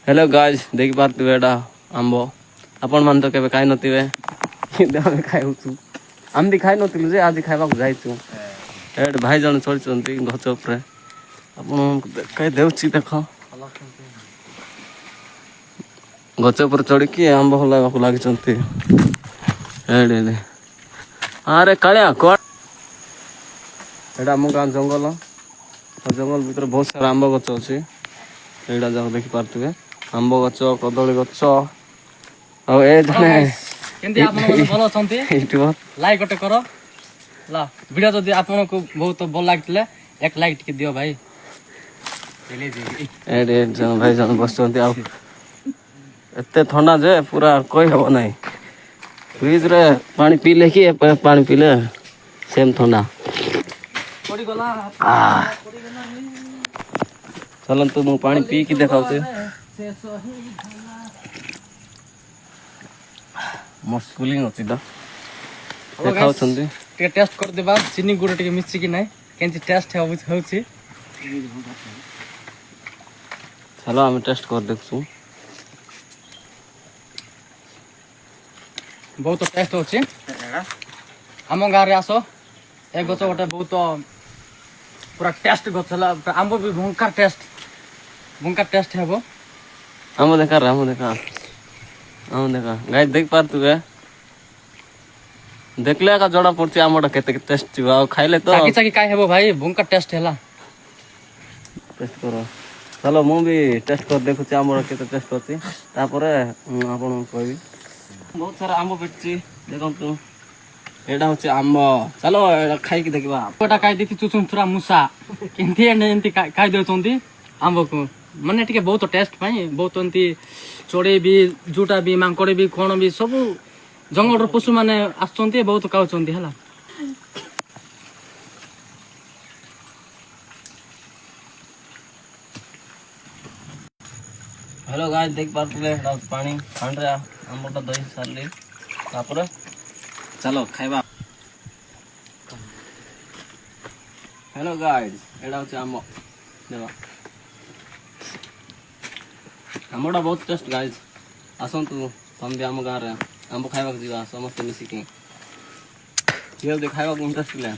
hello guys देखि पारथिबे एटा आंबो आपण मान तो केबे खाइ नथिबे किंतु आमे खाइउछु आम भी खाइ नथिलु जे आज खाइबा को जाइछु एड भाई जन चलचंती गछ ऊपर आपण देखाइ देउछि देखो गछ ऊपर चढ़ी कि आंबो हलाबा को लागिचंती एडे एडे अरे काळ्या कोण एटा हम गां जंगल जंगल भीतर बहुत सारा आंबो गछ अछि एडा जाक देखि पारथिबे आंबो गछ कदली गछ आ ए जने केंती आपण मन भलो छंती यूट्यूबर लाइक गटे करो ला वीडियो जदी आपण को बहुत भल लागतले एक लाइक टिके दियो भाई एडे जन भाई जन बसचंती आ एते ठंडा जे पूरा कोई हो नहीं फ्रिज रे पानी पीले कि पानी पीले सेम ठंडा पड़ी गला चलन तो मु पानी पी की देखाउते मस्त कूलिंग अछि द देखाउ छंती टे टेस्ट कर देबा चीनी गुड़ टे मिछि कि नै केंती टेस्ट होउछि चलो हम टेस्ट कर देखछु बहुत टेस्ट होछि हम गां रे आसो एक गछ गोटे बहुत पूरा टेस्ट गछला आंबो भी भंकार टेस्ट हेबो हम देखा गाइस देख पार तू देखले का जड़ा पड़छि आमडा केते टेस्ट छिबा खाइले तो चाकी चाकी काय हेबो भाई भंकार टेस्ट हैला टेस्ट करो चलो मु भी टेस्ट कर देखु छी आमडा केते टेस्ट होछि तापरे आपन कहबी बहुत सारा आंबो भेटछि देखम तू एडा होछि आंबो चलो एडा खाइ की देखबा कोटा काय देखि चुचुम थोड़ा मुसा केंती एंती काय देउछंती आंबो को माने टिके बहुत टेस्ट पाई बहुत एंती चोड़े भी जूटा भी मांकड़े भी कोण भी सब जंगल पशु माने आछंती बहुत खाउछंती हला हेलो गाइस देख पारथले पानी ठंडा आंबोटा दही सारली तापर चलो खाइबा हेलो गाइस एडा होछि आंबो देखो आंबोटा बहुत टेस्ट गाइस आसंतु हम भी आम गाँ रे आंबो खाइबा जीवा समस्त मिसिकी ये खाइबा इंटरेस्ट ले